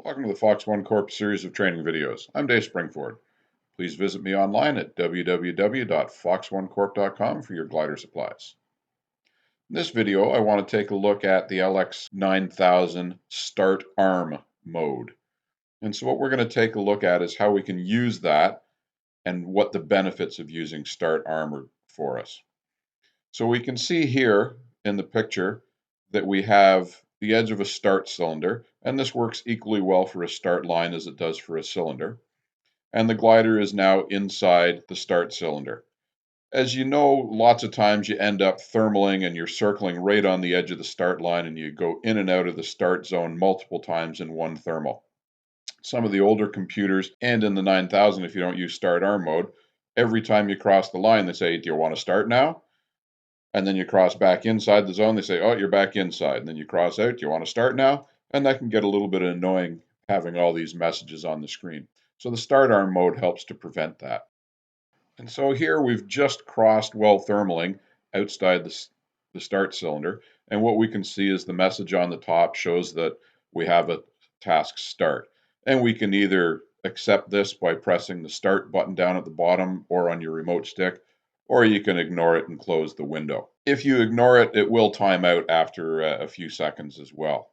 Welcome to the Fox One Corp series of training videos. I'm Dave Springford. Please visit me online at www.fox1corp.com for your glider supplies. In this video, I want to take a look at the LX9000 Start Arm mode. And so what we're going to take a look at is how we can use that and what the benefits of using Start Arm are for us. So we can see here in the picture that we have the edge of a start cylinder, and this works equally well for a start line as it does for a cylinder. And the glider is now inside the start cylinder. As you know, lots of times you end up thermaling and you're circling right on the edge of the start line and you go in and out of the start zone multiple times in one thermal. Some of the older computers and in the 9000, if you don't use start arm mode, every time you cross the line, they say, "Do you want to start now?" And then you cross back inside the zone, they say, "Oh, you're back inside." And then you cross out, "Do you want to start now?" And that can get a little bit annoying having all these messages on the screen. So the start arm mode helps to prevent that. And so here we've just crossed while thermaling outside the start cylinder. And what we can see is the message on the top shows that we have a task start. And we can either accept this by pressing the start button down at the bottom or on your remote stick, or you can ignore it and close the window. If you ignore it, it will time out after a few seconds as well.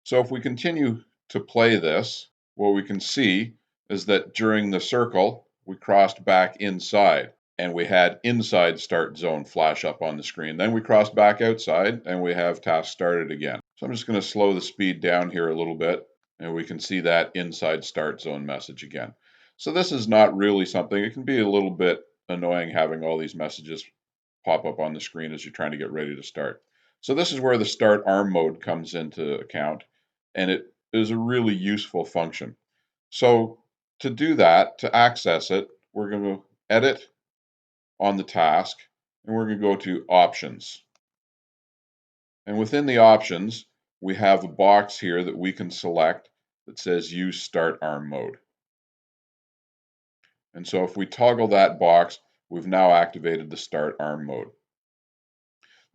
So if we continue to play this, what we can see is that during the circle, we crossed back inside and we had inside start zone flash up on the screen. Then we crossed back outside and we have task started again. So I'm just going to slow the speed down here a little bit and we can see that inside start zone message again. So this is not really something, it can be a little bit annoying having all these messages pop up on the screen as you're trying to get ready to start. So this is where the start arm mode comes into account, and it is a really useful function. So to do that, to access it, we're going to edit on the task, and we're going to go to options. And within the options, we have a box here that we can select that says use start arm mode. And so if we toggle that box, we've now activated the start arm mode.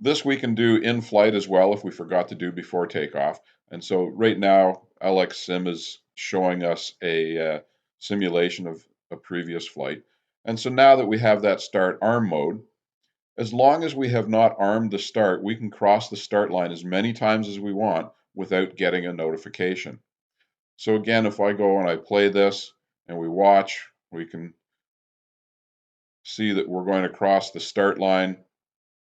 This we can do in flight as well if we forgot to do before takeoff. And so right now, LX Sim is showing us a simulation of a previous flight. And so now that we have that start arm mode, as long as we have not armed the start, we can cross the start line as many times as we want without getting a notification. So again, if I go and I play this and we watch, we can see that we're going to cross the start line.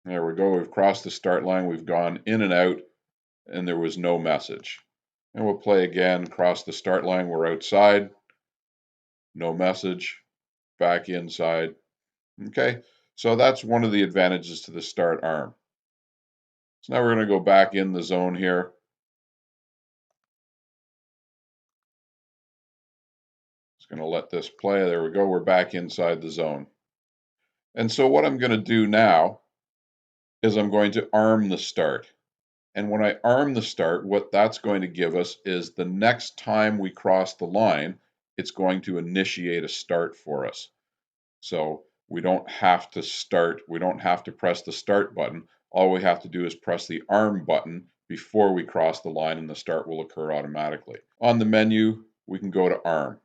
There we go. We've crossed the start line. We've gone in and out, and there was no message. And we'll play again, cross the start line. We're outside. No message. Back inside. Okay. So that's one of the advantages to the start arm. So now we're going to go back in the zone here. Just going to let this play. There we go. We're back inside the zone. And so what I'm going to do now is I'm going to arm the start. And when I arm the start, what that's going to give us is the next time we cross the line, it's going to initiate a start for us. So we don't have to start, we don't have to press the start button. All we have to do is press the arm button before we cross the line and the start will occur automatically. On the menu, we can go to arm.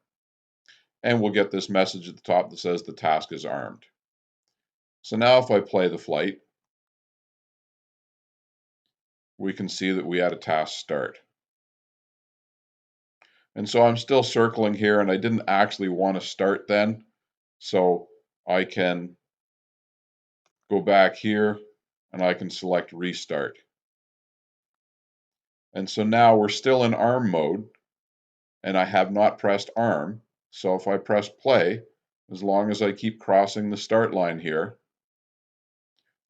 And we'll get this message at the top that says the task is armed. So now if I play the flight, we can see that we had a task start. And so I'm still circling here and I didn't actually want to start then. So I can go back here and I can select restart. And so now we're still in arm mode and I have not pressed arm. So if I press play, as long as I keep crossing the start line here,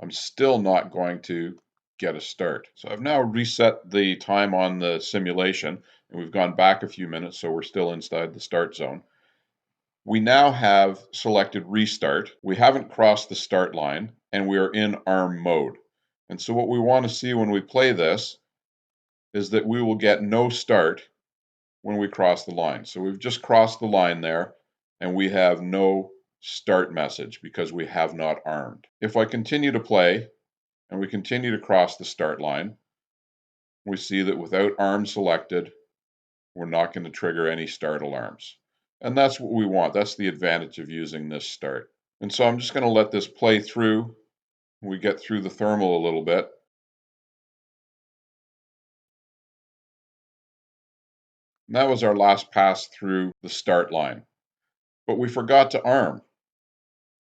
I'm still not going to get a start. So I've now reset the time on the simulation and we've gone back a few minutes, so we're still inside the start zone. We now have selected restart. We haven't crossed the start line and we are in arm mode. And so what we want to see when we play this is that we will get no start when we cross the line. So we've just crossed the line there and we have no start message because we have not armed. If I continue to play and we continue to cross the start line, we see that without arm selected, we're not going to trigger any start alarms. And that's what we want. That's the advantage of using this start. And so I'm just going to let this play through. We get through the thermal a little bit. And that was our last pass through the start line. But we forgot to arm.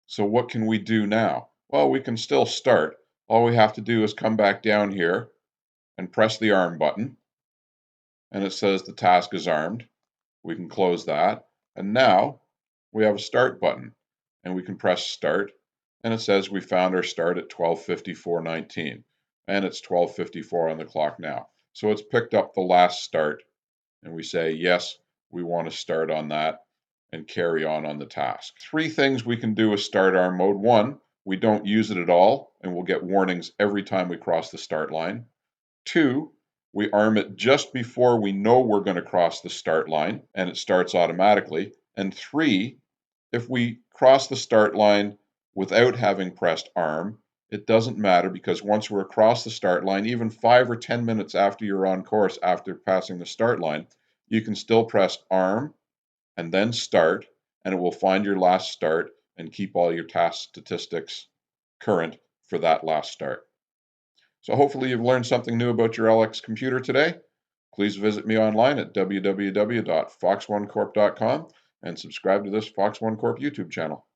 So what can we do now? Well, we can still start. All we have to do is come back down here and press the arm button. And it says the task is armed. We can close that. And now we have a start button. And we can press start. And it says we found our start at 12:54:19. And it's 12:54 on the clock now. So it's picked up the last start. And we say, yes, we want to start on that and carry on the task. 3 things we can do with start arm mode. 1, we don't use it at all, and we'll get warnings every time we cross the start line. 2, we arm it just before we know we're going to cross the start line, and it starts automatically. And 3, if we cross the start line without having pressed arm, it doesn't matter, because once we're across the start line, even 5 or 10 minutes after you're on course, after passing the start line, you can still press arm and then start, and it will find your last start and keep all your task statistics current for that last start. So hopefully you've learned something new about your LX computer today. Please visit me online at www.fox1corp.com and subscribe to this Fox One Corp YouTube channel.